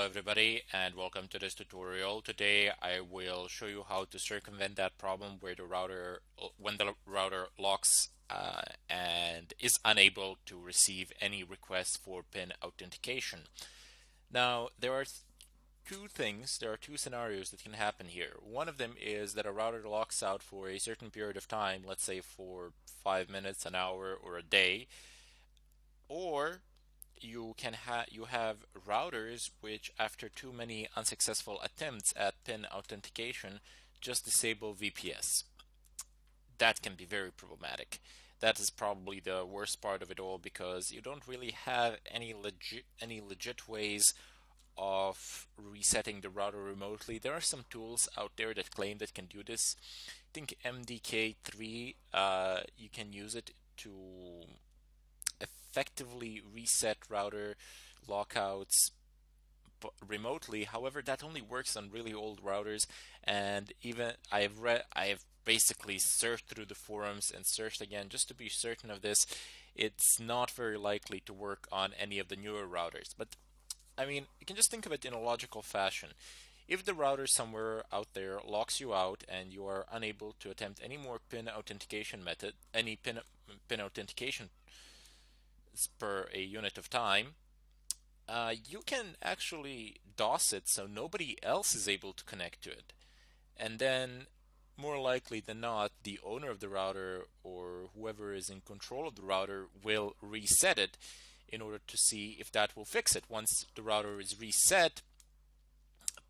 everybody, and welcome to this tutorial. Today I will show you how to circumvent that problem where when the router locks and is unable to receive any requests for PIN authentication. Now there are two scenarios that can happen here. One of them is that a router locks out for a certain period of time, let's say for 5 minutes, an hour, or a day, or you have routers which, after too many unsuccessful attempts at PIN authentication, just disable WPS. That can be very problematic. That is probably the worst part of it all, because you don't really have any legit ways of resetting the router remotely. There are some tools out there that claim that can do this. I think MDK3, you can use it to effectively reset router lockouts remotely. However, that only works on really old routers, and even I have basically searched through the forums and searched again just to be certain of this. It's not very likely to work on any of the newer routers. But I mean, you can just think of it in a logical fashion. If the router somewhere out there locks you out and you are unable to attempt any more PIN authentication method, any PIN authentication per a unit of time, you can actually DOS it so nobody else is able to connect to it. And then, more likely than not, the owner of the router or whoever is in control of the router will reset it in order to see if that will fix it. Once the router is reset,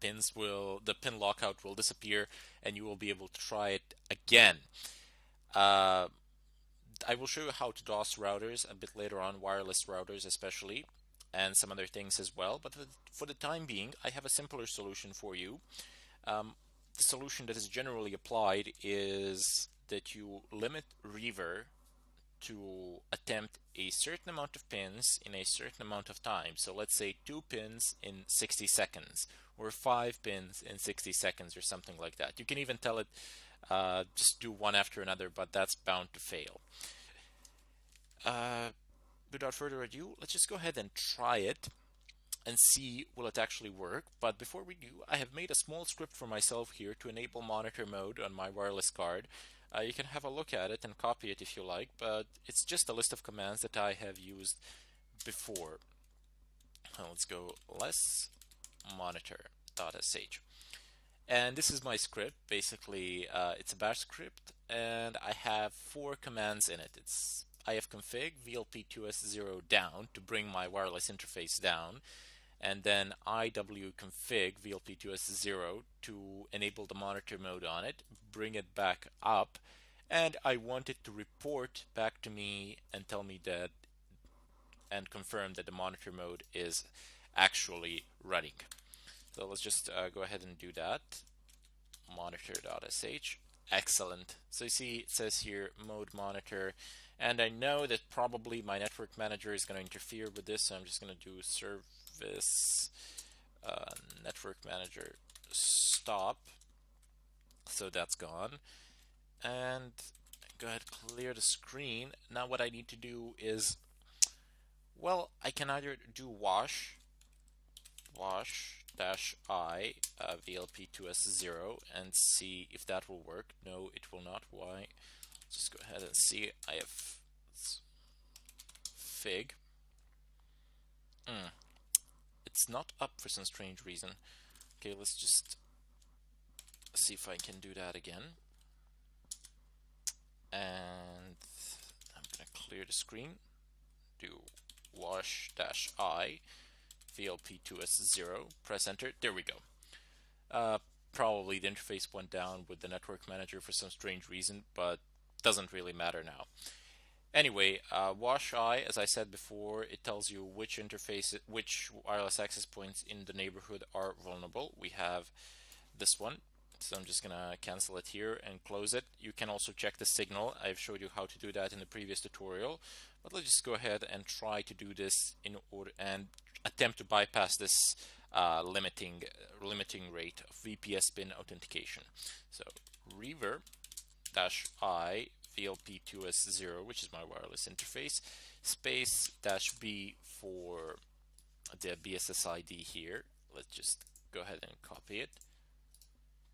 the PIN lockout will disappear and you will be able to try it again. I will show you how to DOS routers a bit later on, wireless routers especially, and some other things as well. But for the time being, I have a simpler solution for you. The solution that is generally applied is that you limit reaver to attempt a certain amount of pins in a certain amount of time. So let's say 2 pins in 60 seconds, or 5 pins in 60 seconds, or something like that. You can even tell it just do one after another, but that's bound to fail. Without further ado, let's just go ahead and try it and see will it actually work. But before we do, I have made a small script for myself here to enable monitor mode on my wireless card. You can have a look at it and copy it if you like, but it's just a list of commands that I have used before. Let's go less monitor.sh. And this is my script. Basically, it's a bash script, and I have 4 commands in it. It's ifconfig vlp2s0 down to bring my wireless interface down, and then iwconfig vlp2s0 to enable the monitor mode on it, bring it back up, and I want it to report back to me and tell me that and confirm that the monitor mode is actually running. So let's just go ahead and do that. Monitor.sh. Excellent. So you see it says here mode monitor, and I know that probably my network manager is going to interfere with this, so I'm just going to do service network manager stop. So that's gone. And go ahead, clear the screen. Now what I need to do is, well, I can either do wash -i vlp2s0 and see if that will work. No, it will not. Why? Just go ahead and see. I have fig. It's not up for some strange reason. Okay, let's just see if I can do that again. And I'm gonna clear the screen. Do wash-i vlp2s0, press enter. There we go. Probably the interface went down with the network manager for some strange reason, but doesn't really matter now. Anyway, wash-i, as I said before, it tells you which wireless access points in the neighborhood are vulnerable. We have this one, so I'm just gonna cancel it here and close it. You can also check the signal. I've showed you how to do that in the previous tutorial, but let's just go ahead and try to do this in order and attempt to bypass this limiting rate of VPS PIN authentication. So reaver-i vlp2s0, which is my wireless interface, space -b for the BSS ID here. let's just go ahead and copy it,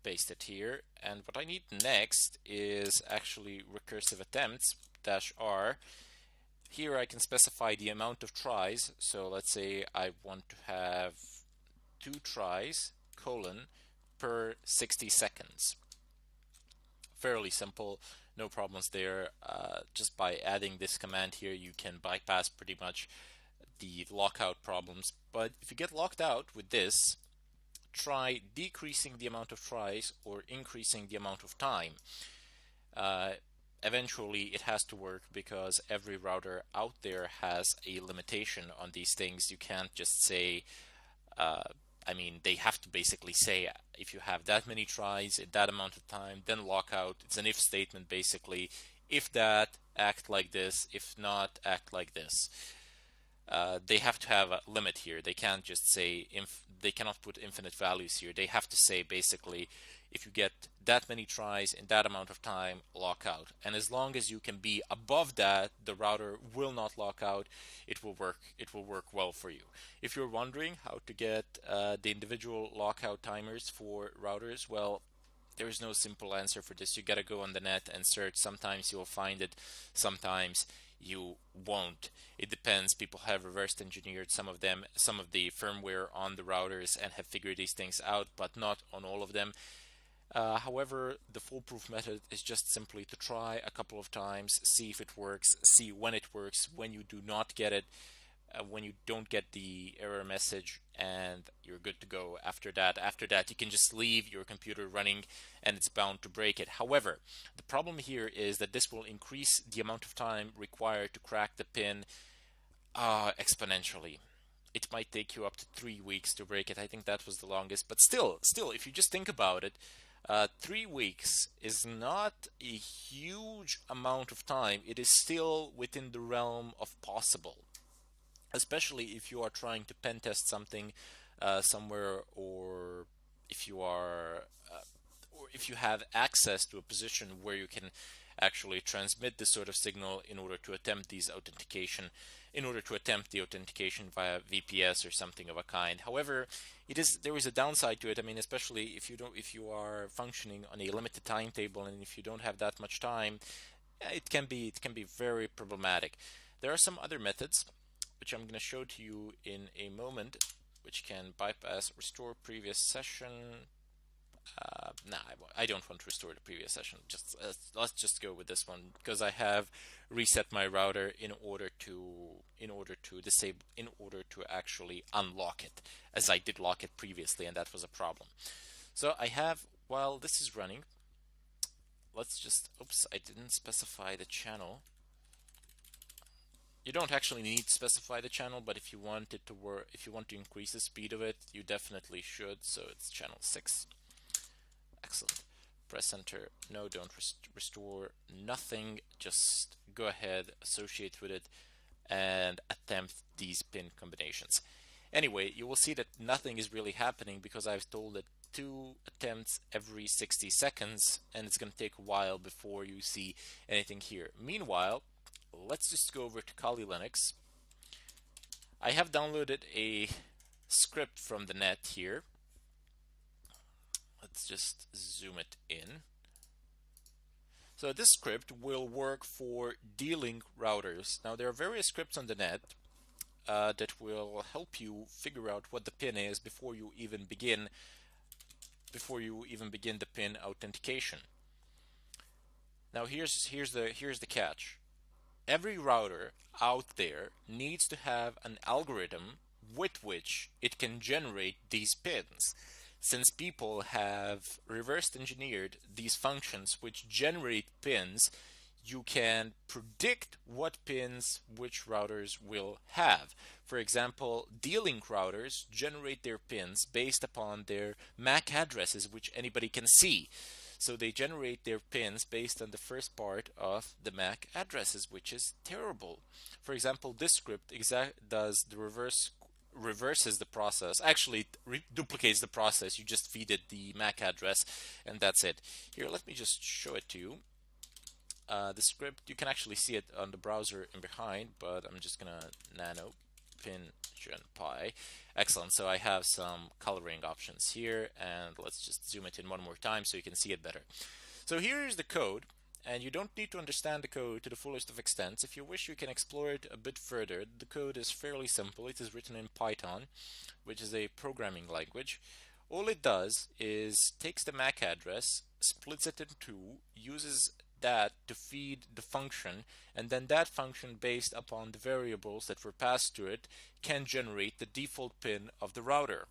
paste it here. And what I need next is actually recursive attempts -r. Here I can specify the amount of tries. So let's say I want to have 2 tries colon per 60 seconds. Fairly simple, no problems there. Just by adding this command here, you can bypass pretty much the lockout problems. But if you get locked out with this, try decreasing the amount of tries or increasing the amount of time. Eventually it has to work, because every router out there has a limitation on these things. You can't just say, I mean, they have to basically say, if you have that many tries in that amount of time, then lockout. It's an if statement basically. If that, act like this. If not, act like this. They have to have a limit here. They can't just say, they cannot put infinite values here. They have to say basically, if you get that many tries in that amount of time, lock out. And as long as you can be above that, the router will not lock out. It will work. It will work well for you. If you're wondering how to get the individual lockout timers for routers, well, there is no simple answer for this. You gotta go on the net and search. Sometimes you'll find it, sometimes you won't. It depends. People have reverse engineered some of them, some of the firmware on the routers, and have figured these things out, but not on all of them. However, the foolproof method is just simply to try a couple of times, see if it works, see when it works, when you do not get it, when you don't get the error message, and you're good to go. After that, you can just leave your computer running, and it's bound to break it. However, the problem here is that this will increase the amount of time required to crack the pin exponentially. It might take you up to 3 weeks to break it. I think that was the longest, but still, if you just think about it, 3 weeks is not a huge amount of time. It is still within the realm of possible, especially if you are trying to pen test something somewhere, or if you are or if you have access to a position where you can actually transmit this sort of signal in order to attempt the authentication via WPS or something of a kind. However, there is a downside to it. I mean, especially if you are functioning on a limited timetable, and if you don't have that much time, it can be very problematic. There are some other methods which I'm going to show to you in a moment, which can bypass restore previous session. Nah, I don't want to restore the previous session. Let's just go with this one, because I have reset my router in order to actually unlock it, as I did lock it previously, and that was a problem. So I have, while this is running, let's just, oops, I didn't specify the channel. You don't actually need to specify the channel, but if you want it to work, if you want to increase the speed of it, you definitely should. So it's channel 6. Excellent. Press enter. No, don't restore nothing. Just go ahead, associate with it, and attempt these pin combinations. Anyway, you will see that nothing is really happening, because I've told it 2 attempts every 60 seconds, and it's going to take a while before you see anything here. Meanwhile, let's just go over to Kali Linux. I have downloaded a script from the net here. Let's just zoom it in. So this script will work for D-Link routers. Now, there are various scripts on the net that will help you figure out what the pin is before you even begin the pin authentication. Now, here's the catch. Every router out there needs to have an algorithm with which it can generate these pins. Since people have reverse engineered these functions which generate pins, you can predict what pins which routers will have. For example, D-Link routers generate their pins based upon their MAC addresses, which anybody can see. So they generate their pins based on the first part of the MAC addresses, which is terrible. For example, this script does the reverses the process. Actually, it duplicates the process. You just feed it the MAC address, and that's it. Here, let me just show it to you. The script, you can actually see it on the browser in behind, but I'm just gonna nano pin gen pi. Excellent. So I have some coloring options here, and let's just zoom it in one more time so you can see it better. So here's the code, and you don't need to understand the code to the fullest of extents. If you wish, you can explore it a bit further. The code is fairly simple. It is written in Python, which is a programming language. All it does is takes the MAC address, splits it in two, uses that to feed the function, and then that function, based upon the variables that were passed to it, can generate the default pin of the router.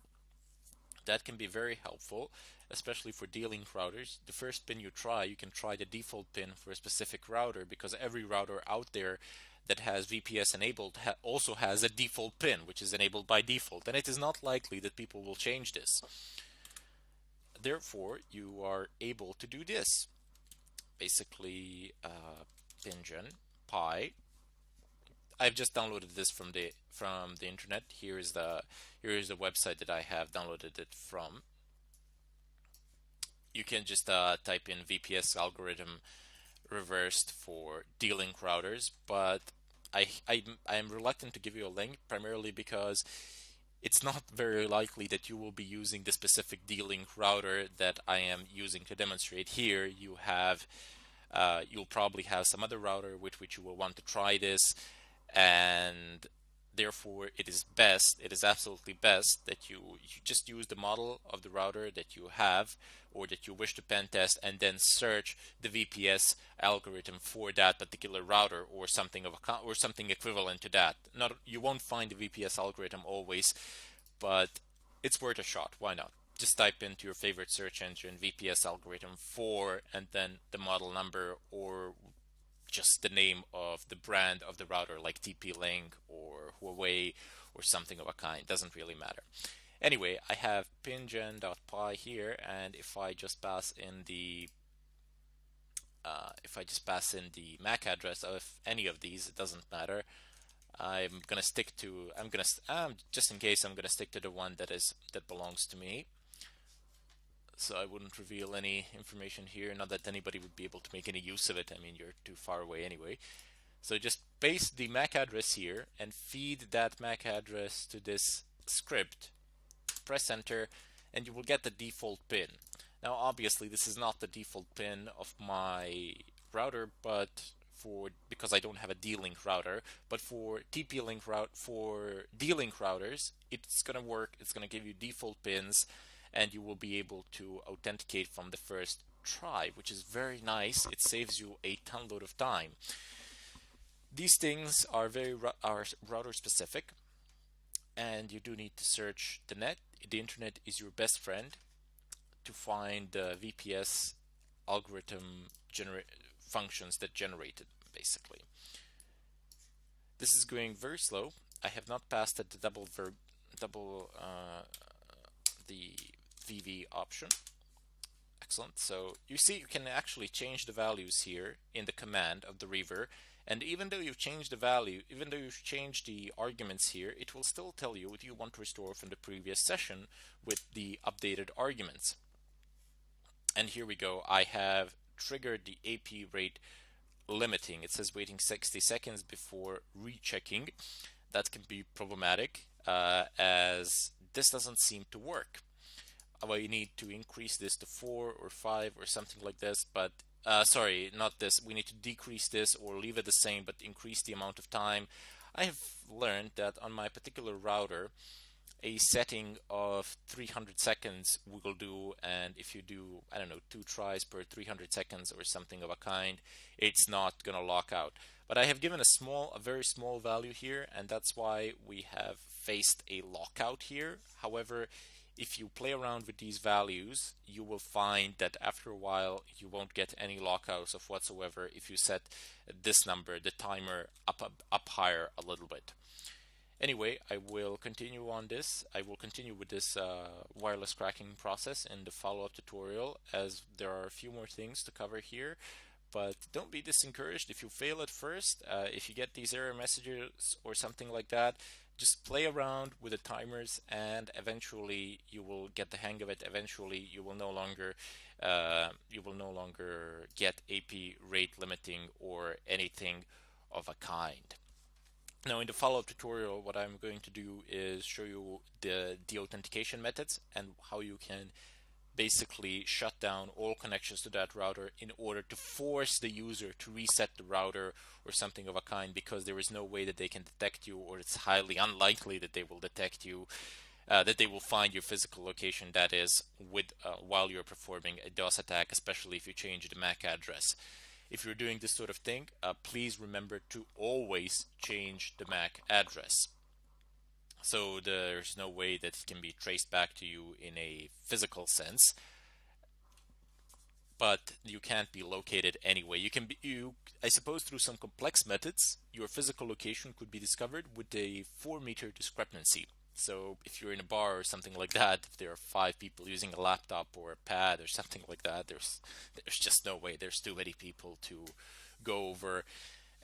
That can be very helpful, especially for D-Link routers. The first pin you try, you can try the default pin for a specific router, because every router out there that has WPS enabled also has a default pin, which is enabled by default, and it is not likely that people will change this. Therefore, you are able to do this. Basically, pingen pi. I've just downloaded this from the internet. Here is the website that I have downloaded it from. You can just type in WPS algorithm reversed for D-Link routers, but I am reluctant to give you a link, primarily because it's not very likely that you will be using the specific D-Link router that I am using to demonstrate here. You'll probably have some other router with which you will want to try this, and therefore it is absolutely best that you just use the model of the router that you have or that you wish to pen test, and then search the WPS algorithm for that particular router or something equivalent to that. You won't find the WPS algorithm always, but it's worth a shot. Why not? Just type into your favorite search engine WPS algorithm 4 and then the model number, or just the name of the brand of the router, like TP-Link or Huawei or something of a kind. Doesn't really matter. Anyway, I have pingen.py here, and if I just pass in the MAC address of any of these, it doesn't matter. Just in case, I'm gonna stick to the one that belongs to me. So I wouldn't reveal any information here, not that anybody would be able to make any use of it. I mean, you're too far away anyway. So just paste the MAC address here and feed that MAC address to this script. Press enter, and you will get the default pin. Now, obviously, this is not the default pin of my router, but because I don't have a D-Link router, but for TP-Link for D-Link routers, it's gonna work. It's gonna give you default pins, and you will be able to authenticate from the first try, which is very nice. It saves you a ton load of time. These things are router specific, and you do need to search the net. The internet is your best friend to find the WPS algorithm functions that generated, basically. This is going very slow. I have not passed the the VV option. Excellent. So you see, you can actually change the values here in the command of the reaver, and even though you've changed the value, even though you've changed the arguments here, it will still tell you what you want to restore from the previous session with the updated arguments. And here we go. I have triggered the AP rate limiting. It says waiting 60 seconds before rechecking. That can be problematic, as this doesn't seem to work. We need to increase this to 4 or 5 or something like this, but sorry, not this. We need to decrease this or leave it the same, but increase the amount of time. I have learned that on my particular router, a setting of 300 seconds will do, and if you do, I don't know, 2 tries per 300 seconds or something of a kind, it's not gonna lock out. But I have given a very small value here, and that's why we have faced a lockout here. However, if you play around with these values, you will find that after a while you won't get any lockouts of whatsoever if you set this number, the timer, up higher a little bit. Anyway, I will continue on this. I will continue with this wireless cracking process in the follow-up tutorial, as there are a few more things to cover here. But don't be discouraged if you fail at first. If you get these error messages or something like that, just play around with the timers, and eventually you will get the hang of it. Eventually you will no longer get AP rate limiting or anything of a kind. Now in the follow-up tutorial, what I'm going to do is show you the authentication methods and how you can basically shut down all connections to that router in order to force the user to reset the router or something of a kind, because there is no way that they can detect you, or it's highly unlikely that they will detect you, that they will find your physical location, that is, with while you're performing a DOS attack, especially if you change the MAC address. If you're doing this sort of thing, please remember to always change the MAC address. So there's no way that it can be traced back to you in a physical sense, but you can't be located anyway. You can be, I suppose, through some complex methods, your physical location could be discovered with a 4-meter discrepancy. So if you're in a bar or something like that, if there are 5 people using a laptop or a pad or something like that, there's just no way. There's too many people to go over,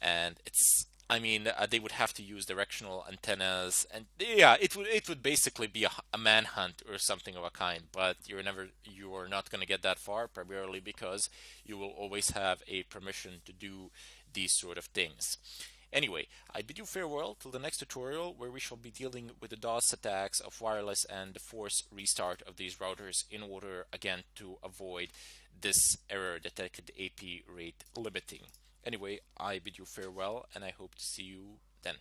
and it's, I mean, they would have to use directional antennas, and yeah, it would basically be a manhunt or something of a kind. But you are not going to get that far, primarily because you will always have a permission to do these sort of things. Anyway, I bid you farewell till the next tutorial, where we shall be dealing with the DOS attacks of wireless and the forced restart of these routers in order, again, to avoid this error, detected AP rate limiting. Anyway, I bid you farewell, and I hope to see you then.